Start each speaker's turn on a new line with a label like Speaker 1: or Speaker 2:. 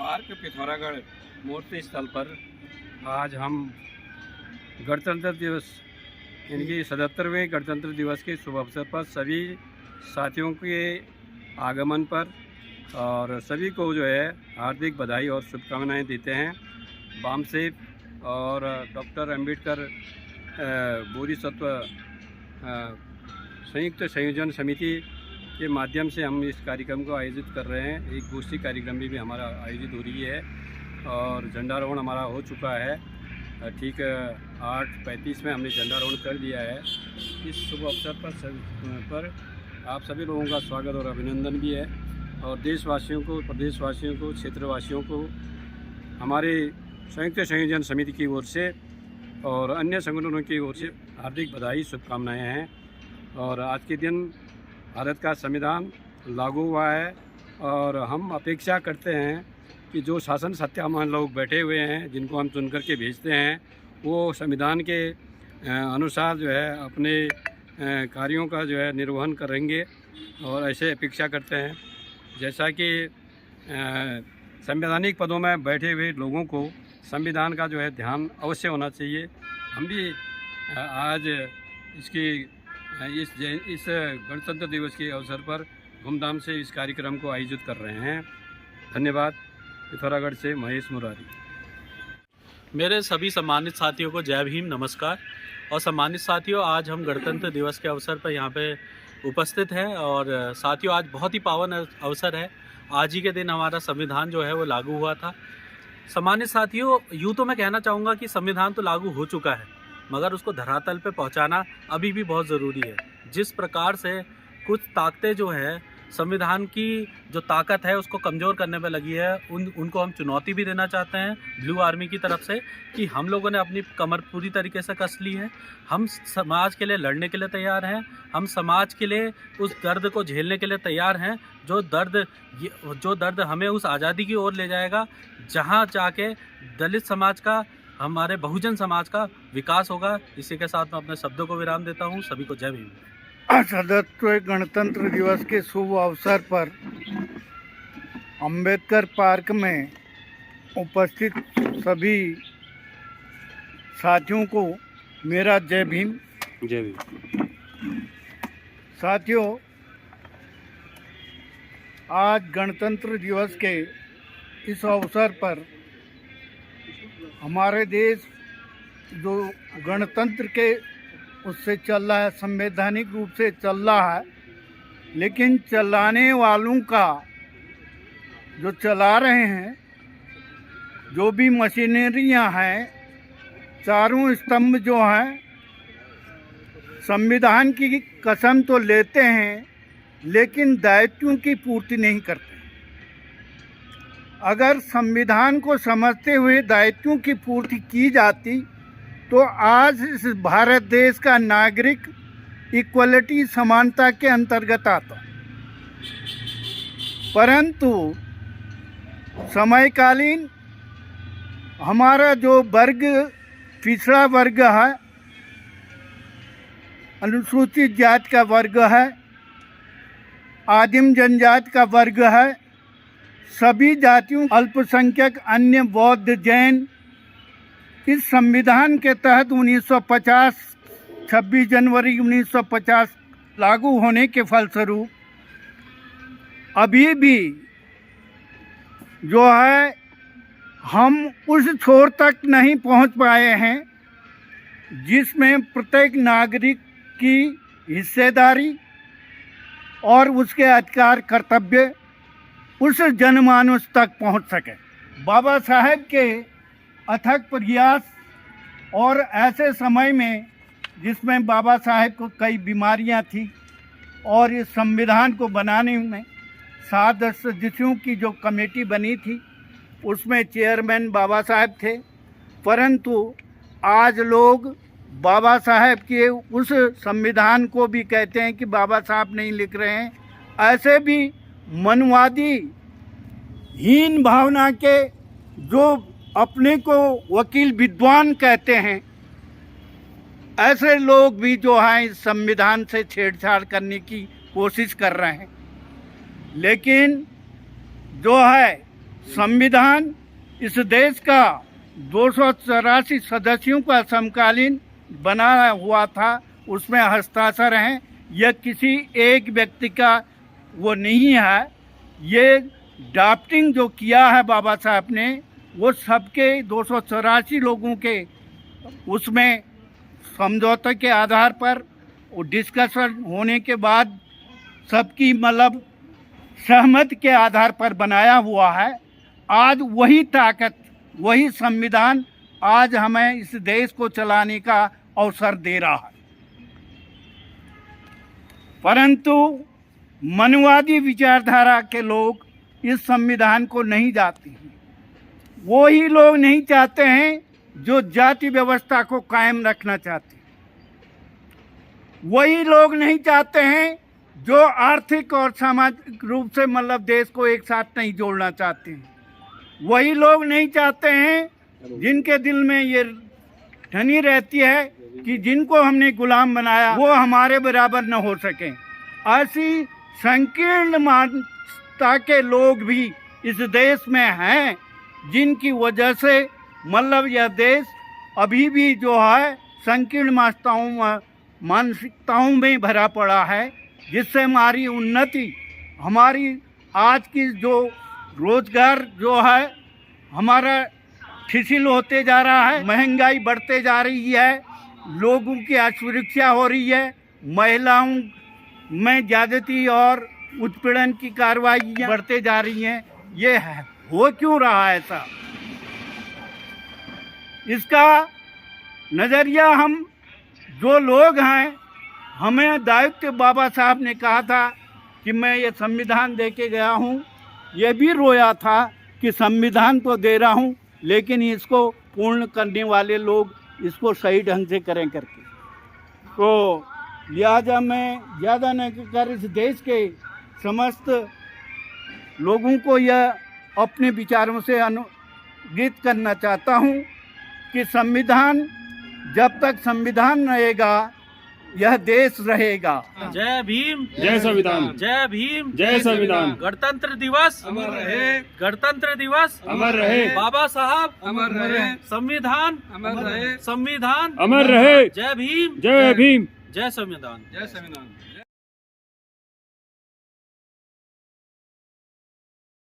Speaker 1: Park Pithoragarh मूर्ति स्थल पर आज हम गणतंत्र दिवस यानी कि 77वें गणतंत्र दिवस के शुभ अवसर पर सभी साथियों के आगमन पर और सभी को जो है हार्दिक बधाई और शुभकामनाएं देते हैं। बामसेफ और डॉक्टर अंबेडकर बोधिसत्व संयुक्त संयोजन समिति के माध्यम से हम इस कार्यक्रम को आयोजित कर रहे हैं। एक गोष्ठी कार्यक्रम भी हमारा आयोजित हो रही है और झंडारोहण हमारा हो चुका है। ठीक 8:35 में हमने झंडारोहण कर दिया है। इस शुभ अवसर पर आप सभी लोगों का स्वागत और अभिनंदन भी है और देशवासियों को, प्रदेशवासियों को, क्षेत्रवासियों को हमारे संयुक्त संयोजन समिति की ओर से और अन्य संगठनों की ओर से हार्दिक बधाई, शुभकामनाएं हैं। और आज के दिन भारत का संविधान लागू हुआ है और हम अपेक्षा करते हैं कि जो शासन सत्तामान लोग बैठे हुए हैं, जिनको हम चुन करके भेजते हैं, वो संविधान के अनुसार जो है अपने कार्यों का जो है निर्वहन करेंगे और ऐसे अपेक्षा करते हैं। जैसा कि संवैधानिक पदों में बैठे हुए लोगों को संविधान का जो है ध्यान अवश्य होना चाहिए। हम भी आज इस गणतंत्र दिवस के अवसर पर धूमधाम से इस कार्यक्रम को आयोजित कर रहे हैं। धन्यवाद। पिथौरागढ़ से महेश मुरारी।
Speaker 2: मेरे सभी सम्मानित साथियों को जय भीम, नमस्कार। और सम्मानित साथियों, आज हम गणतंत्र दिवस के अवसर पर यहाँ पे उपस्थित हैं और साथियों आज बहुत ही पावन अवसर है। आज ही के दिन हमारा संविधान जो है वो लागू हुआ था। सम्मानित साथियों, यूँ तो मैं कहना चाहूँगा कि संविधान तो लागू हो चुका है, मगर उसको धरातल पे पहुंचाना अभी भी बहुत ज़रूरी है। जिस प्रकार से कुछ ताकतें जो है संविधान की जो ताकत है उसको कमज़ोर करने पे लगी है, उनको हम चुनौती भी देना चाहते हैं ब्लू आर्मी की तरफ से कि हम लोगों ने अपनी कमर पूरी तरीके से कस ली है। हम समाज के लिए लड़ने के लिए तैयार हैं। हम समाज के लिए उस दर्द को झेलने के लिए तैयार हैं, जो दर्द हमें उस आज़ादी की ओर ले जाएगा जहाँ जाके दलित समाज का, हमारे बहुजन समाज का विकास होगा। इसी के साथ मैं अपने शब्दों को विराम देता हूँ। सभी को जय भीम।
Speaker 3: 77वें गणतंत्र दिवस के शुभ अवसर पर अंबेडकर पार्क में उपस्थित सभी साथियों को मेरा जय भीम।
Speaker 1: जय भीम।
Speaker 3: साथियों, आज गणतंत्र दिवस के इस अवसर पर हमारे देश जो गणतंत्र के उससे चल रहा है, संवैधानिक रूप से चल रहा है, लेकिन चलाने वालों का जो चला रहे हैं, जो भी मशीनरियां हैं, चारों स्तंभ जो हैं, संविधान की कसम तो लेते हैं लेकिन दायित्वों की पूर्ति नहीं करते। अगर संविधान को समझते हुए दायित्वों की पूर्ति की जाती तो आज इस भारत देश का नागरिक इक्वलिटी, समानता के अंतर्गत आता। परंतु समयकालीन हमारा जो वर्ग, पिछड़ा वर्ग है, अनुसूचित जाति का वर्ग है, आदिम जनजाति का वर्ग है, सभी जातियों, अल्पसंख्यक, अन्य, बौद्ध, जैन, इस संविधान के तहत 1950 26 जनवरी 1950 लागू होने के फलस्वरूप अभी भी जो है हम उस छोर तक नहीं पहुंच पाए हैं जिसमें प्रत्येक नागरिक की हिस्सेदारी और उसके अधिकार, कर्तव्य उस जनमानस तक पहुंच सके। बाबा साहेब के अथक प्रयास और ऐसे समय में जिसमें बाबा साहेब को कई बीमारियां थी और इस संविधान को बनाने में 7 सदस्यों की जो कमेटी बनी थी उसमें चेयरमैन बाबा साहेब थे। परंतु आज लोग बाबा साहेब के उस संविधान को भी कहते हैं कि बाबा साहब नहीं लिख रहे हैं। ऐसे भी मनवादी, हीन भावना के, जो अपने को वकील विद्वान कहते हैं, ऐसे लोग भी जो हैं इस संविधान से छेड़छाड़ करने की कोशिश कर रहे हैं। लेकिन जो है संविधान इस देश का 284 सदस्यों का समकालीन बना हुआ था, उसमें हस्ताक्षर हैं। यह किसी एक व्यक्ति का वो नहीं है। ये ड्राफ्टिंग जो किया है बाबा साहब ने, वो सबके 284 लोगों के उसमें समझौते के आधार पर वो डिस्कशन होने के बाद सबकी मतलब सहमति के आधार पर बनाया हुआ है। आज वही ताकत, वही संविधान आज हमें इस देश को चलाने का अवसर दे रहा है। परंतु मनवादी विचारधारा के लोग इस संविधान को नहीं चाहते हैं। वो ही लोग नहीं चाहते हैं जो जाति व्यवस्था को कायम रखना चाहते हैं। वही लोग नहीं चाहते हैं जो आर्थिक और सामाजिक रूप से मतलब देश को एक साथ नहीं जोड़ना चाहते हैं। वही लोग नहीं चाहते हैं जिनके दिल में ये ठनी रहती है कि जिनको हमने गुलाम बनाया वो हमारे बराबर न हो सकें। ऐसी संकीर्ण मानसिकता के लोग भी इस देश में हैं, जिनकी वजह से मतलब यह देश अभी भी जो है संकीर्ण मानसिकताओं में भरा पड़ा है, जिससे हमारी उन्नति, हमारी आज की जो रोजगार जो है हमारा ठिसिल होते जा रहा है, महंगाई बढ़ते जा रही है, लोगों की असुरक्षा हो रही है, महिलाओं में ज्यादती और उत्पीड़न की कार्रवाइयाँ बढ़ते जा रही हैं। ये है हो क्यों रहा है ऐसा? इसका नज़रिया हम जो लोग हैं, हमें दायित्व बाबा साहब ने कहा था कि मैं ये संविधान दे के गया हूँ, ये भी रोया था कि संविधान तो दे रहा हूँ लेकिन इसको पूर्ण करने वाले लोग इसको सही ढंग से करें करके। तो लिहाजा मैं ज़्यादा न कर इस देश के समस्त लोगों को यह अपने विचारों से अनुगृहित करना चाहता हूँ कि संविधान, जब तक संविधान रहेगा यह देश रहेगा।
Speaker 2: जय भीम,
Speaker 4: जय संविधान,
Speaker 2: जय भीम,
Speaker 4: जय संविधान।
Speaker 2: गणतंत्र दिवस
Speaker 1: अमर रहे,
Speaker 2: गणतंत्र दिवस
Speaker 4: अमर रहे,
Speaker 2: बाबा साहब
Speaker 1: अमर रहे,
Speaker 2: संविधान
Speaker 1: अमर रहे,
Speaker 2: संविधान
Speaker 4: अमर रहे।
Speaker 2: जय भीम,
Speaker 4: जय भीम।
Speaker 2: जय संविधान।
Speaker 1: जय संविधान।